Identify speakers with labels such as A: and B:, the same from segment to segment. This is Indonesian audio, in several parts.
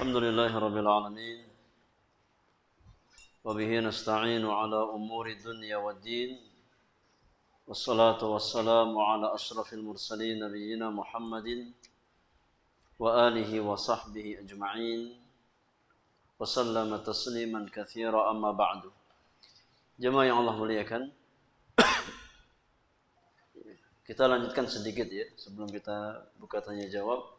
A: الحمد لله رب العالمين وبه نستعين على أمور الدنيا والدين والصلاة والسلام على أشرف المرسلين نبينا محمد وآله وصحبه أجمعين وسلم تسليما كثيرا أما بعد. Jemaah yang Allah muliakan, kita lanjutkan sedikit ya sebelum kita buka tanya jawab.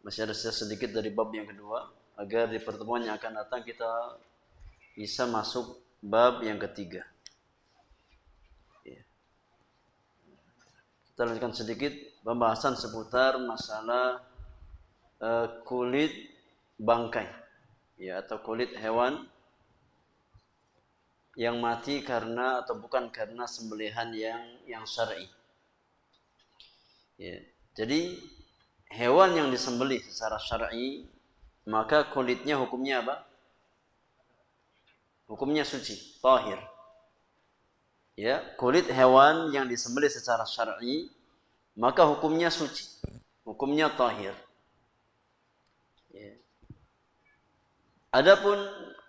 A: Masih ada sedikit dari bab yang kedua agar di pertemuan yang akan datang kita bisa masuk bab yang ketiga. Kita lanjutkan sedikit pembahasan seputar masalah kulit bangkai ya, atau kulit hewan yang mati karena atau bukan karena sembelihan yang syar'i. Ya, jadi hewan yang disembelih secara syar'i maka kulitnya hukumnya apa? Hukumnya suci, tahir. Ya, kulit hewan yang disembelih secara syar'i maka hukumnya suci, hukumnya tahir. Ya. Adapun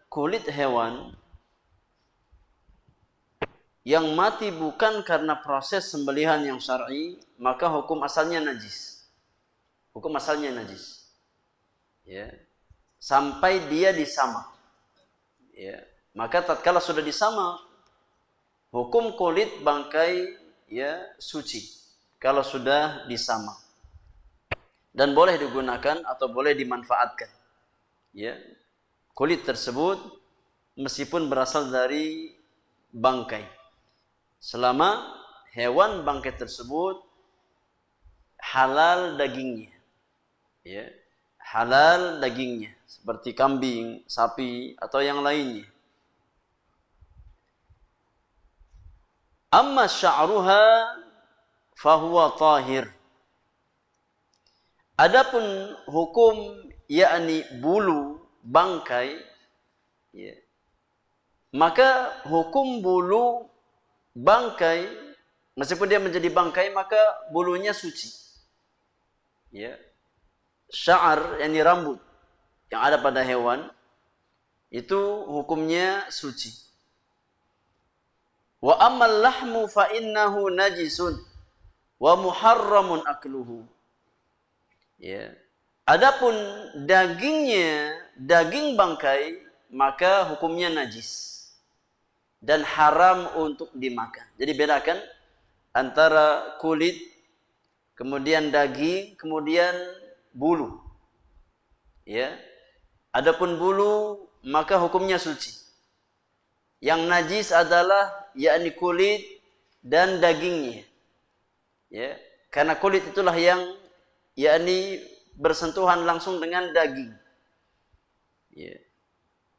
A: kulit hewan yang mati bukan karena proses sembelihan yang syar'i maka hukum asalnya najis. Hukum asalnya najis. Ya. Sampai dia disamak. Ya. Maka tatkala sudah disamak, hukum kulit bangkai ya suci kalau sudah disamak. Dan boleh digunakan atau boleh dimanfaatkan. Ya. Kulit tersebut meskipun berasal dari bangkai. Selama hewan bangkai tersebut halal dagingnya. Ya, halal dagingnya seperti kambing, sapi atau yang lainnya. Amma sya'ruha fahuwa tahir. Adapun hukum yakni bulu bangkai ya, maka hukum bulu bangkai meskipun dia menjadi bangkai maka bulunya suci. Ya. Sya'ar yakni rambut yang ada pada hewan itu hukumnya suci. Wa ammal lahmu fa innahu najisun wa muharramun akluhu. Ya. Adapun dagingnya, daging bangkai maka hukumnya najis dan haram untuk dimakan. Jadi bedakan antara kulit, kemudian daging, kemudian bulu. Ya. Adapun bulu maka hukumnya suci. Yang najis adalah yakni kulit dan dagingnya. Ya. Karena kulit itulah yang yakni bersentuhan langsung dengan daging. Ya.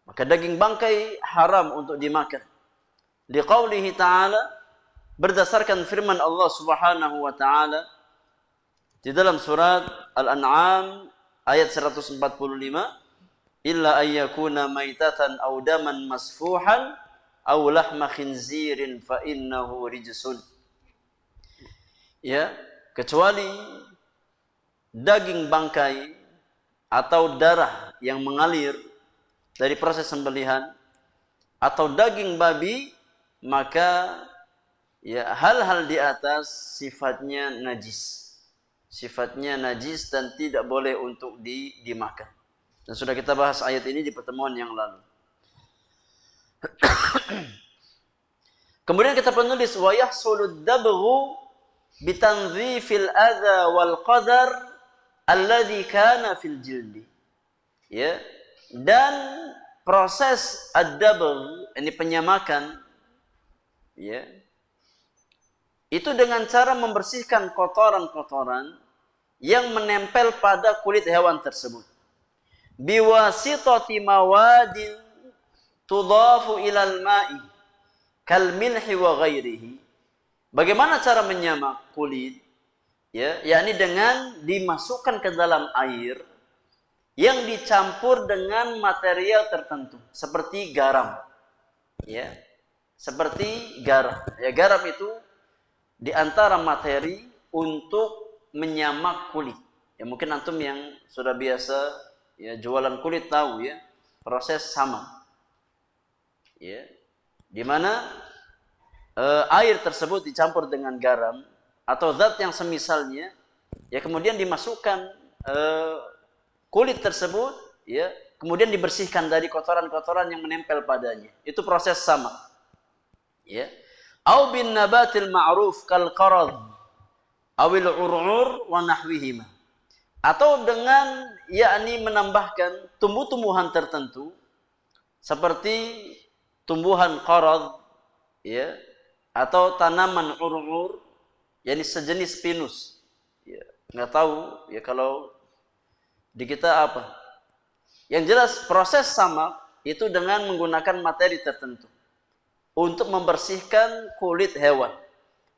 A: Maka daging bangkai haram untuk dimakan. Liqaulihi ta'ala, berdasarkan firman Allah Subhanahu wa ta'ala di dalam surat Al-An'am ayat 145, illa ayyakuna maitatan aw daman masfuhan aw lahma khinzirin fa innahu rijsun. Ya, kecuali daging bangkai atau darah yang mengalir dari proses sembelihan atau daging babi, maka ya hal-hal di atas sifatnya najis. Sifatnya najis dan tidak boleh untuk dimakan. Dan sudah kita bahas ayat ini di pertemuan yang lalu. Kemudian kita penulis wa yahsulud dabghu bitanzifil adha wal qadar alladhi kana fil jildi. Ya. Dan proses ad-dabgh, ini penyamakan ya. Itu dengan cara membersihkan kotoran-kotoran yang menempel pada kulit hewan tersebut. Biwasitati mawadin tudafu ilal ma'i kal milhi wa ghairihi. Bagaimana cara menyamak kulit? Ya, yakni dengan dimasukkan ke dalam air yang dicampur dengan material tertentu seperti garam. Ya. Seperti garam. Ya, garam itu di antara materi untuk menyamak kulit. Ya mungkin antum yang sudah biasa ya jualan kulit tahu ya, proses samak. Ya. Di mana air tersebut dicampur dengan garam atau zat yang semisalnya, ya kemudian dimasukkan kulit tersebut, ya kemudian dibersihkan dari kotoran-kotoran yang menempel padanya. Itu proses samak. Ya. Au bin nabatil ma'ruf kal qarad awil ur'ur wa nahwihima. Atau dengan yakni menambahkan tumbuh-tumbuhan tertentu seperti tumbuhan qarad, ya, atau tanaman ur'ur, yakni sejenis pinus. Ya, nggak tahu ya kalau di kita apa. Yang jelas proses samak itu dengan menggunakan materi tertentu untuk membersihkan kulit hewan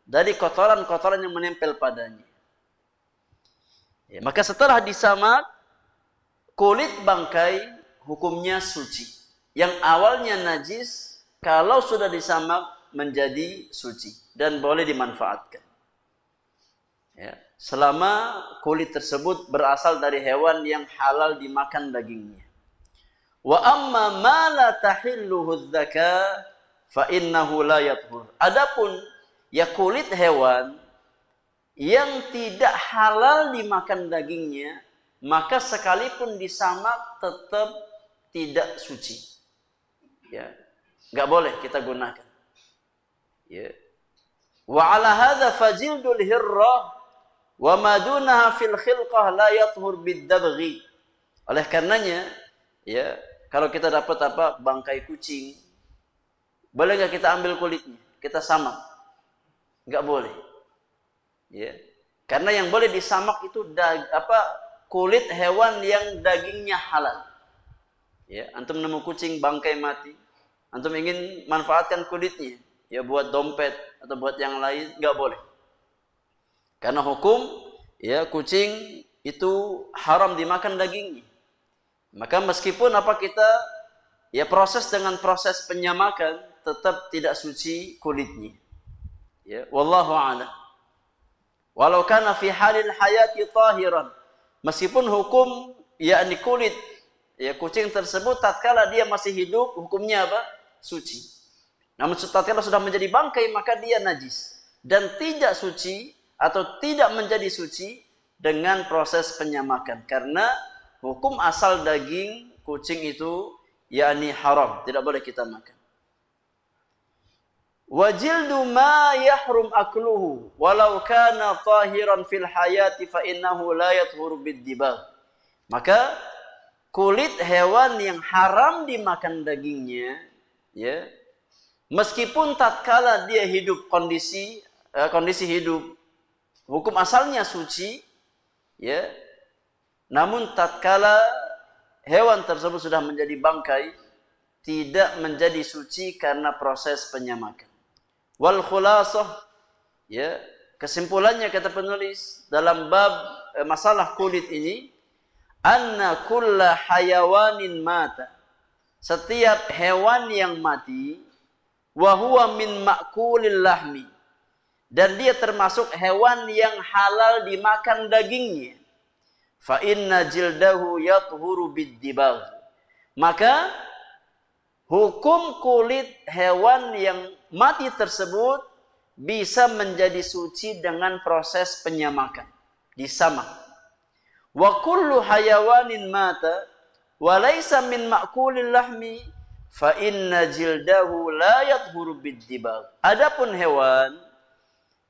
A: dari kotoran-kotoran yang menempel padanya. Ya, maka setelah disamak, kulit bangkai hukumnya suci. Yang awalnya najis, kalau sudah disamak menjadi suci dan boleh dimanfaatkan. Ya, selama kulit tersebut berasal dari hewan yang halal dimakan dagingnya. Wa amma ma la tahilluhu dzaka fa innahu la yathur. Adapun ya kulit hewan yang tidak halal dimakan dagingnya, maka sekalipun disamak tetap tidak suci. Ya, enggak boleh kita gunakan. Ya. Wa ala hadza fajildul hirra wa madunaha fil khilqah la yathur bid-dabghi. Oleh karenanya, ya, kalau kita dapat bangkai kucing, boleh nggak kita ambil kulitnya, kita samak? Nggak boleh. Ya. Karena yang boleh disamak itu kulit hewan yang dagingnya halal. Ya, antum nemu kucing bangkai mati, antum ingin manfaatkan kulitnya, ya buat dompet atau buat yang lain, nggak boleh. Karena hukum ya kucing itu haram dimakan dagingnya. Maka meskipun kita ya proses dengan proses penyamakan, tetap tidak suci kulitnya. Ya, wallahu a'lam. Walau kana fi halil hayati tahiran. Meskipun hukum yakni kulit ya kucing tersebut tatkala dia masih hidup, hukumnya apa? Suci. Namun tatkala sudah menjadi bangkai, maka dia najis dan tidak suci atau tidak menjadi suci dengan proses penyamakan. Karena hukum asal daging kucing itu yakni haram, tidak boleh kita makan. Wajildu ma yahrum akluhu walau kana tahiran fil hayati fa innahu la yathuru bid-dibagh. Maka kulit hewan yang haram dimakan dagingnya, ya, meskipun tatkala dia hidup kondisi hidup hukum asalnya suci, ya, namun tatkala hewan tersebut sudah menjadi bangkai, tidak menjadi suci karena proses penyamakan. Wal khulasah, ya, kesimpulannya kata penulis dalam bab masalah kulit ini, anna kulla hayawanin mata, setiap hewan yang mati, wa huwa min ma'kulil lahmi, dan dia termasuk hewan yang halal dimakan dagingnya, fa inna jildahu yathuru bid-dibagh. Maka hukum kulit hewan yang mati tersebut bisa menjadi suci dengan proses penyamakan, disamak. Wa kullu hayawanin mata wa laysa min ma'kulil lahmi fa inna jildahu la yathuru bid-dibagh. Adapun hewan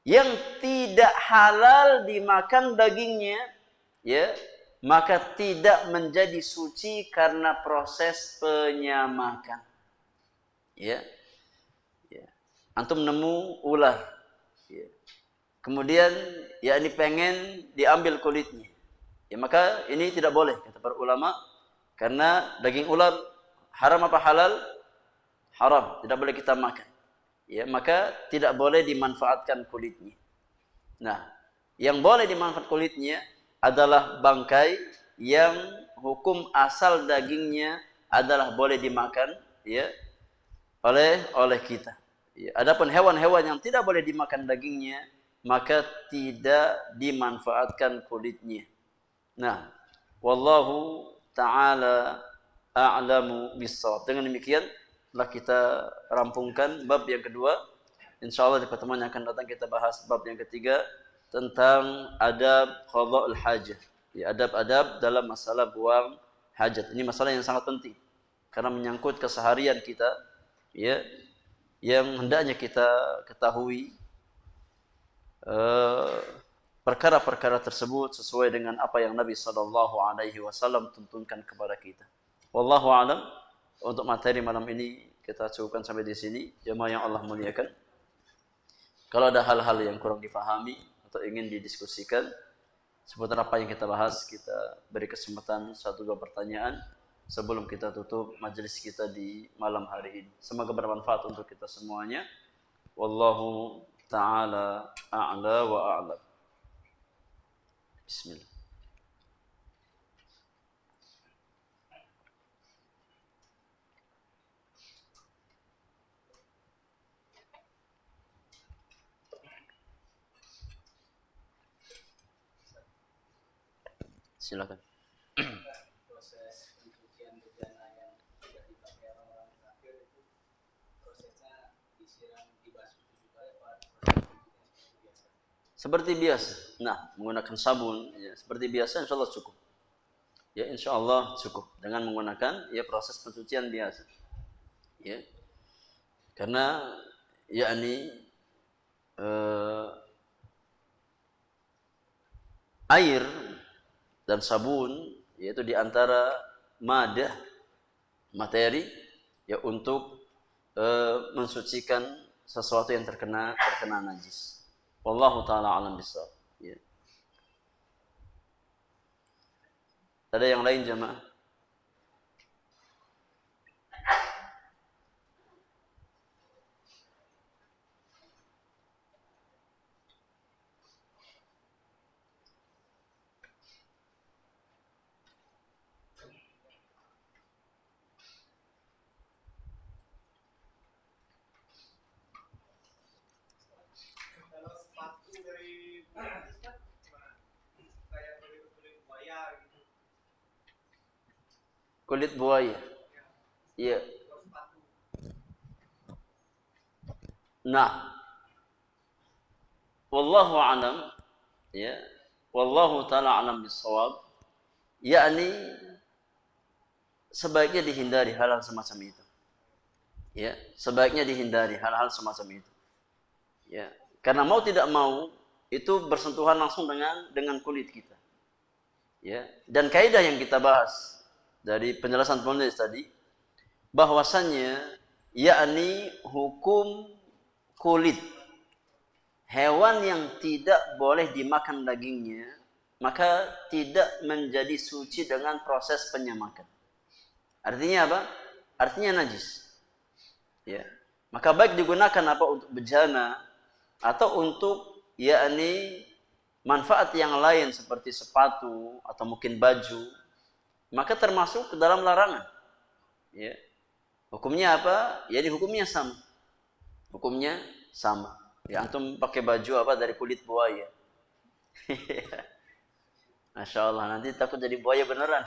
A: yang tidak halal dimakan dagingnya, ya, maka tidak menjadi suci karena proses penyamakan. Ya. Ya. Antum nemu ular. Ya. Kemudian ya ini pengen diambil kulitnya. Ya maka ini tidak boleh kata para ulama, karena daging ular haram apa halal? Haram, tidak boleh kita makan. Ya, maka tidak boleh dimanfaatkan kulitnya. Nah, yang boleh dimanfaatkan kulitnya adalah bangkai yang hukum asal dagingnya adalah boleh dimakan, ya, oleh kita. Ya, adapun hewan-hewan yang tidak boleh dimakan dagingnya, maka tidak dimanfaatkan kulitnya. Nah, wallahu taala a'lamu bis-shawab. Dengan demikian telah kita rampungkan bab yang kedua. Insyaallah di pertemuan yang akan datang kita bahas bab yang ketiga tentang adab qada'ul hajah. Ya, adab-adab dalam masalah buang hajat. Ini masalah yang sangat penting karena menyangkut keseharian kita, ya, yang hendaknya kita ketahui perkara-perkara tersebut sesuai dengan apa yang Nabi sallallahu alaihi wasallam tuntunkan kepada kita. Wallahu a'lam. Untuk materi malam ini kita cukupkan sampai di sini. Jemaah yang Allah muliakan. Kalau ada hal-hal yang kurang difahami atau ingin didiskusikan seputar apa yang kita bahas, kita beri kesempatan 1-2 pertanyaan sebelum kita tutup majelis kita di malam hari ini. Semoga bermanfaat untuk kita semuanya. Wallahu ta'ala a'la wa a'lam. Bismillah. Silakan.
B: Proses pencucian bejana yang tidak dipakai orang-orang kafir itu prosesnya disiram dibasuh 7 kali apa biasa?
A: Seperti biasa. Nah, menggunakan sabun ya, seperti biasa insyaallah cukup. Ya, insyaallah cukup dengan menggunakan ya proses pencucian biasa. Ya. Karena yakni air dan sabun yaitu diantara madah materi ya untuk mensucikan sesuatu yang terkena najis. Wallahu taala alam bisawab. Ya. Ada yang lain jemaah?
B: Kalau sepatu dari Ustaz gimana? Kayak kulit buaya gitu.
A: Kulit buaya. Iya.
B: Kalau sepatu.
A: Nah, wallahu alam ya. Wallahu taala alam bisawab. Yakni sebaiknya dihindari hal-hal semacam itu. Ya, sebaiknya dihindari hal-hal semacam itu. Ya, karena mau tidak mau itu bersentuhan langsung dengan kulit kita. Ya, dan kaidah yang kita bahas dari penjelasan penulis tadi bahwasannya yakni hukum kulit hewan yang tidak boleh dimakan dagingnya maka tidak menjadi suci dengan proses penyamakan. Artinya apa? Artinya najis. Ya. Maka baik digunakan apa untuk bejana atau untuk yakni manfaat yang lain seperti sepatu atau mungkin baju, maka termasuk ke dalam larangan. Ya. Hukumnya apa? Jadi hukumnya sama. Hukumnya sama. Ya antum pakai baju apa dari kulit buaya. Masya Allah, nanti takut jadi buaya beneran.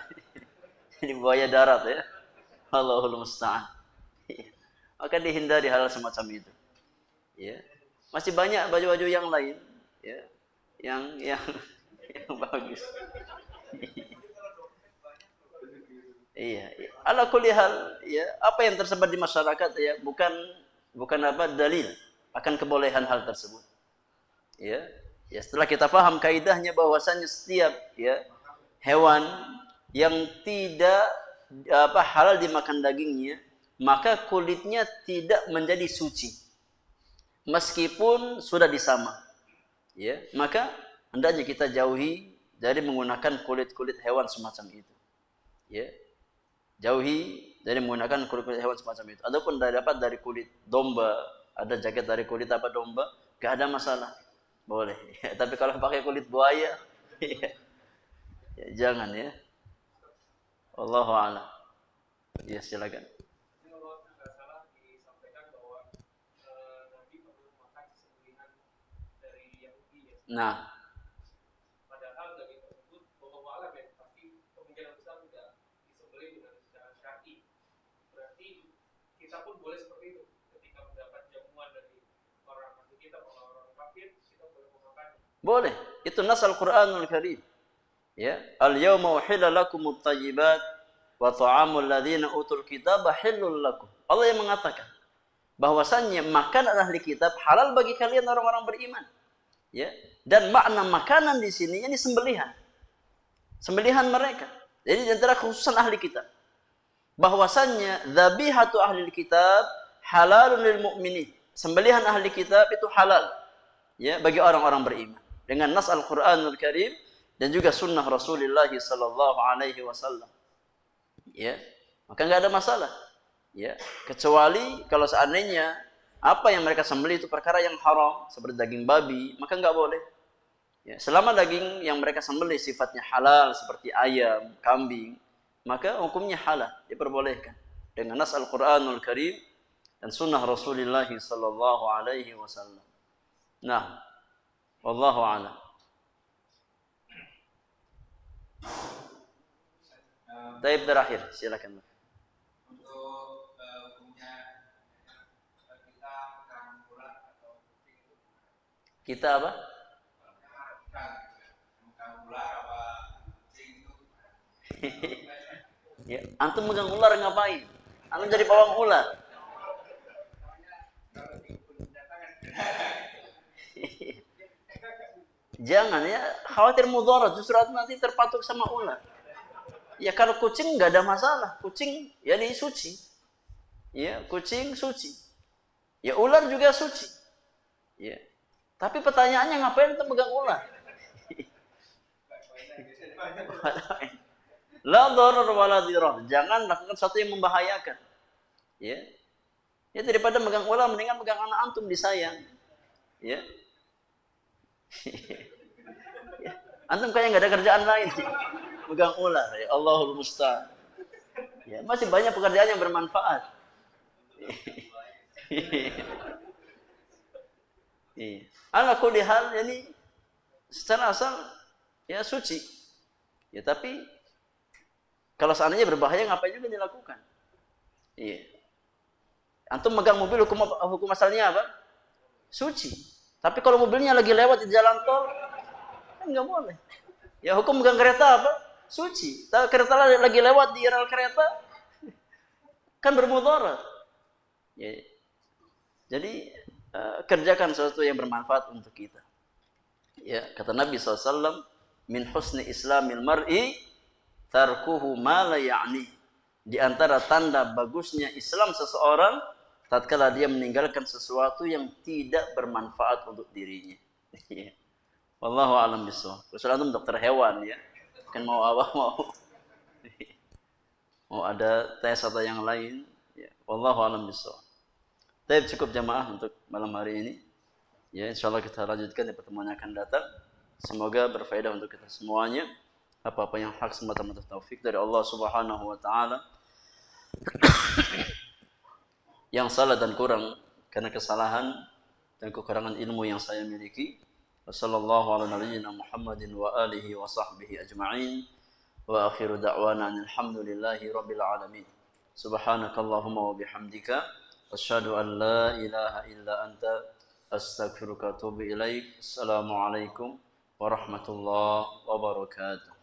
A: Jadi buaya darat ya. Allahul musta'an. Maka dihindari hal semacam itu. Ya. Masih banyak baju-baju yang lain ya. Yang bagus. Iya, iya. Ala kulli hal ya, apa yang tersebar di masyarakat ya bukan apa dalil akan kebolehan hal tersebut. Ya. Ya, setelah kita paham kaidahnya bahwasanya setiap ya hewan yang tidak halal dimakan dagingnya, maka kulitnya tidak menjadi suci. Meskipun sudah disama. Ya, maka hendaknya kita jauhi dari menggunakan kulit-kulit hewan semacam itu. Ya. Jauhi dari menggunakan kulit-kulit hewan semacam itu. Adapun dari kulit domba, ada jaket dari kulit apa domba, enggak ada masalah. Boleh. Ya, tapi kalau pakai kulit buaya, ya jangan ya. Wallahu a'lam. Ya silakan.
B: Kalau tidak salah disampaikan bahwa Nabi perlu makan sembelihan dari Yahudi ya.
A: Nah,
B: Padahal daging tersebut bahwa alam ya, tapi kemungkinan besar tidak
C: kita pun boleh seperti itu. Ketika mendapat jamuan dari orang ahli kitab, orang kafir, kita boleh memakannya.
A: Boleh. Itu nas Al-Qur'anul Karim. Ya, al-yawma uhilla lakumut thayyibat wa ta'amul ladzina utul kitaba halal lakum. Allah yang mengatakan bahwasannya makanan ahli kitab halal bagi kalian orang-orang beriman. Ya. Dan makna makanan di sini ini sembelihan. Sembelihan mereka. Jadi di antara khususan ahli kitab bahwasannya dzabihatu ahli kitab halalun lil mu'minin. Sembelihan ahli kitab itu halal ya bagi orang-orang beriman dengan nas Al-Qur'anul Karim dan juga sunnah Rasulullah sallallahu alaihi wasallam. Ya. Maka enggak ada masalah. Ya, kecuali kalau seandainya apa yang mereka sembelih itu perkara yang haram seperti daging babi, maka enggak boleh. Ya, selama daging yang mereka sembelih sifatnya halal seperti ayam, kambing, maka hukumnya halal, diperbolehkan dengan nas Al-Qur'anul Karim dan sunnah Rasulullah sallallahu alaihi wasallam. Nah, wallahu a'lam. Taib terakhir, silakan.
B: Untuk hukumnya kita megang ular atau kucing itu
A: Kita apa?
B: megang ular apa kucing itu
A: Ya, antum megang ular ngapain? Antum jadi pawang ular. Jangan ya, khawatir mudarat, justru nanti terpatuk sama ular. Ya kalau kucing nggak ada masalah, kucing ya suci. Ya, kucing suci. Ya ular juga suci. Ya. Tapi pertanyaannya ngapain kita megang ular? La dharar wala dirar. Jangan lakukan sesuatu yang membahayakan. Ya. Ya daripada megang ular mendingan megang anak antum disayang. Ya. Ya. Antum kayak nggak ada kerjaan lain. Megang ular, ya Allahul musta'an. Ya, masih banyak pekerjaan yang bermanfaat. Iya. Ala kulli hal ini secara asal ya suci. Ya tapi kalau seandainya berbahaya ngapain juga dilakukan? Iya. Antum megang mobil hukum asalnya apa? Suci. Tapi kalau mobilnya lagi lewat di jalan tol kan nggak boleh. Ya hukum megang kereta apa? Suci. Tapi kereta lagi lewat di rel kereta kan bermudarat. Ya. Jadi kerjakan sesuatu yang bermanfaat untuk kita. Ya, kata Nabi SAW, min husni islamil mar'i tarkuhu ma la ya'ni. Di antara tanda bagusnya Islam seseorang tatkala dia meninggalkan sesuatu yang tidak bermanfaat untuk dirinya. Wallahu a'lam bishawab. Kecuali antum dokter hewan ya. Kan mau apa mau ada tes atau yang lain ya. Wallahu a'lam bishawab. Baik, cukup jamaah untuk malam hari ini. Ya, insyaallah kita lanjutkan di pertemuan yang akan datang. Semoga berfaedah untuk kita semuanya. Apa-apa yang hak semata-mata taufik dari Allah Subhanahu wa taala. Yang salah dan kurang karena kesalahan dan kekurangan ilmu yang saya miliki. Wassallallahu ala nabiyyina Muhammadin wa alihi wa sahbihi ajma'in. Wa akhiru da'wana alhamdulillahi rabbil alamin. Subhanakallahumma wa bihamdika asyhadu an la ilaha illa anta astaghfiruka wa atubu ilaik. Assalamualaikum warahmatullahi wabarakatuh.